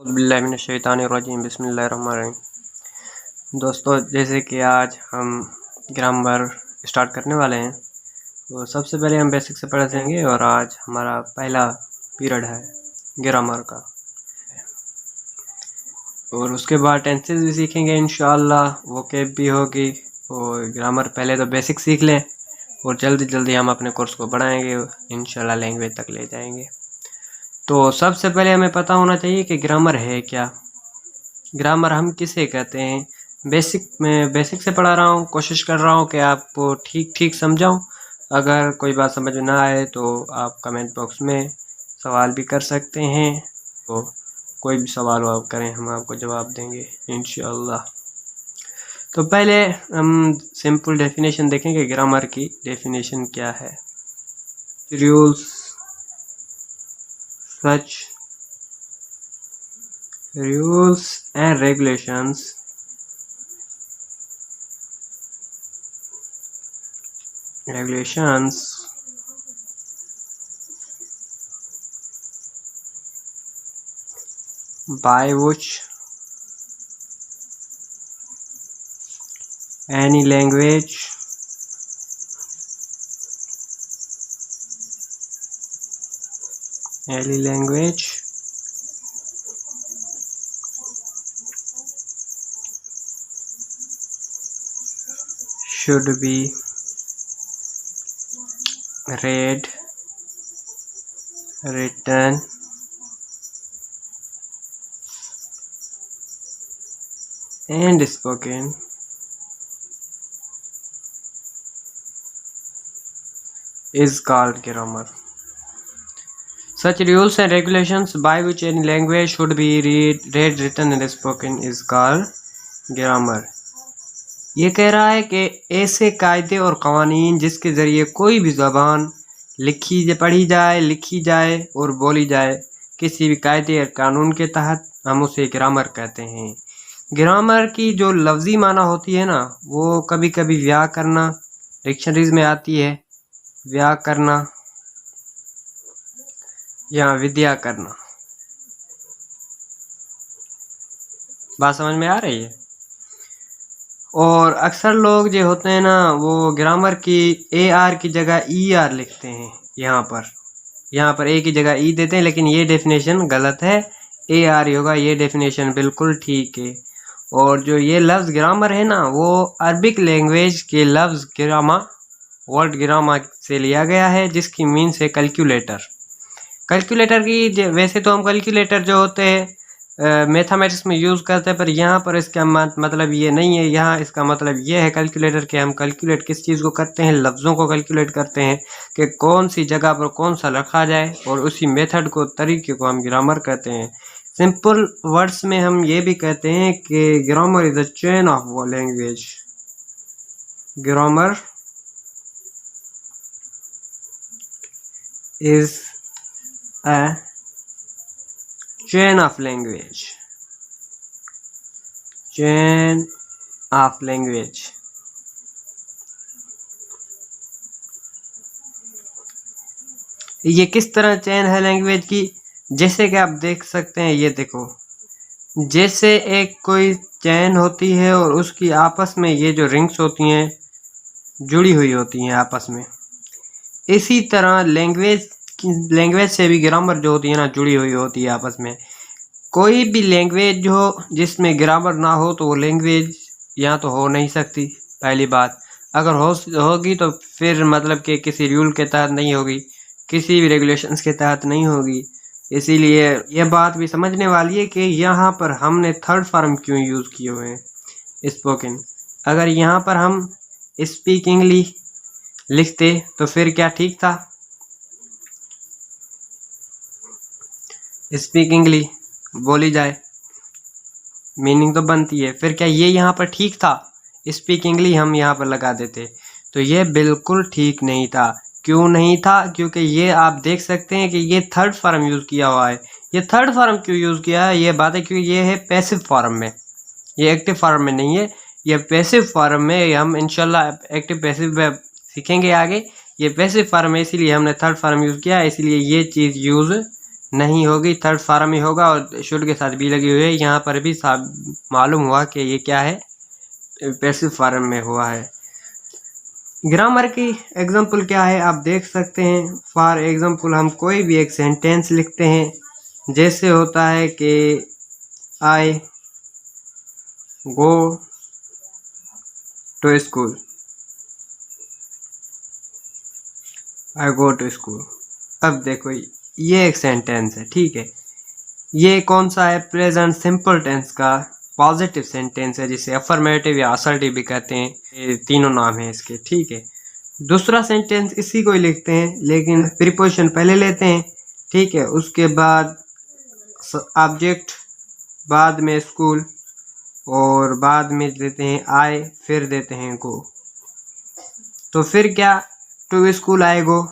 बिस्मिल्लाहिर्रहमानिर्रहीम बिस्मिल्लाहिर्रहमानिर्रहीम। दोस्तों, जैसे कि आज हम ग्रामर स्टार्ट करने वाले हैं, तो सबसे पहले हम बेसिक से पढ़ेंगे और आज हमारा पहला पीरियड है ग्रामर का, और उसके बाद टेंसेस भी सीखेंगे इंशाअल्लाह, वोकैब भी होगी। और ग्रामर पहले तो बेसिक सीख लें और जल्दी जल्दी हम अपने कोर्स को बढ़ाएंगे, इंशाअल्लाह लैंग्वेज तक ले जाएंगे। तो सबसे पहले हमें पता होना चाहिए कि ग्रामर है क्या। ग्रामर हम किसे कहते हैं। बेसिक से पढ़ा रहा हूँ, कोशिश कर रहा हूँ कि आपको ठीक समझाऊँ। अगर कोई बात समझ में ना आए तो आप कमेंट बॉक्स में सवाल भी कर सकते हैं, तो कोई भी सवाल आप करें हम आपको जवाब देंगे इंशाअल्लाह। तो पहले हम सिंपल डेफिनेशन देखेंगे। ग्रामर की डेफिनेशन क्या है। Rules and regulations by which any language should be read, written, and spoken is called grammar. Such rules and regulations by which any language should be read, written and spoken is called grammar. ये कह रहा है कि ऐसे कायदे और कवानीन जिसके ज़रिए कोई भी ज़बान पढ़ी जाए, लिखी जाए और बोली जाए, किसी भी कायदे और कानून के तहत, हम उसे ग्रामर कहते हैं। ग्रामर की जो लफ्ज़ी माना होती है ना, वो कभी कभी व्याह करना, डिक्शनरीज में आती है व्याह करना या विद्या करना। बात समझ में आ रही है। और अक्सर लोग जो होते हैं ना, वो ग्रामर की AR की जगह ER लिखते हैं। यहाँ पर A की जगह E देते हैं, लेकिन ये डेफिनेशन गलत है, AR ही होगा। ये डेफिनेशन बिल्कुल ठीक है। और जो ये लफ्ज़ ग्रामर है ना, वो अरबिक लैंग्वेज के लफ्ज़ वर्ड ग्रामा से लिया गया है, जिसकी मीन्स है कैलकुलेटर की। वैसे तो हम कैलकुलेटर जो होते हैं मैथमेटिक्स में यूज़ करते हैं, पर यहाँ पर इसका मतलब ये नहीं है। यहाँ इसका मतलब ये है कैलकुलेटर कि हम कैलकुलेट किस चीज़ को करते हैं, लफ्ज़ों को कैलकुलेट करते हैं कि कौन सी जगह पर कौन सा रखा जाए, और उसी मेथड को, तरीके को हम ग्रामर कहते हैं। सिंपल वर्ड्स में हम ये भी कहते हैं कि grammar is a chain of language. Grammar is a chain of language. ये किस तरह चेन है लैंग्वेज की, जैसे कि आप देख सकते हैं। ये देखो, जैसे एक कोई चेन होती है और उसकी आपस में ये जो रिंग्स होती हैं जुड़ी हुई होती हैं आपस में, इसी तरह लैंग्वेज से भी ग्रामर जो होती है ना, जुड़ी हुई होती है आपस में। कोई भी लैंग्वेज जो जिसमें ग्रामर ना हो तो वो लैंग्वेज यहाँ तो हो नहीं सकती। पहली बात, अगर होगी तो फिर मतलब कि किसी रूल के तहत नहीं होगी, किसी भी रेगुलेशंस के तहत नहीं होगी। इसीलिए यह बात भी समझने वाली है कि यहाँ पर हमने थर्ड फॉर्म क्यों यूज़ किए हुए हैं, स्पोकन। अगर यहाँ पर हम स्पीकिंगली लिखते तो फिर क्या ठीक था, स्पीकिंगली बोली जाए, मीनिंग तो बनती है। फिर क्या ये यहाँ पर ठीक था, स्पीकिंगली हम यहाँ पर लगा देते, तो ये बिल्कुल ठीक नहीं था। क्यों नहीं था? क्योंकि ये आप देख सकते हैं कि ये थर्ड फॉर्म यूज़ किया हुआ है। ये थर्ड फॉर्म क्यों यूज़ किया है, ये बात है क्योंकि ये है पैसिव फॉर्म में, ये एक्टिव फॉर्म में नहीं है, ये पैसिव फॉर्म में। हम इंशाल्लाह एक्टिव पैसिव सीखेंगे आगे। ये पैसिव फॉर्म है, इसीलिए हमने थर्ड फॉर्म यूज़ किया है, इसीलिए ये चीज़ यूज़ नहीं होगी, थर्ड फॉर्म में होगा और शुड के साथ बी लगी हुई है। यहाँ पर भी मालूम हुआ कि ये क्या है, पैसिव फॉर्म में हुआ है। ग्रामर की एग्जाम्पल क्या है आप देख सकते हैं। फॉर एग्जाम्पल हम कोई भी एक सेंटेंस लिखते हैं, जैसे होता है कि I go to school, I go to school. अब देखो ये एक सेंटेंस है, ठीक है। ये कौन सा है, प्रेजेंट सिंपल टेंस का पॉजिटिव सेंटेंस है, जिसे अफर्मेटिव या असर्टिव भी कहते हैं। ये तीनों नाम है इसके, ठीक है। दूसरा सेंटेंस इसी को ही लिखते हैं, लेकिन प्रीपोजिशन पहले लेते हैं, ठीक है। उसके बाद ऑब्जेक्ट, बाद में स्कूल, और बाद में देते हैं आई, फिर देते हैं गो। तो फिर क्या, टू स्कूल आई गो,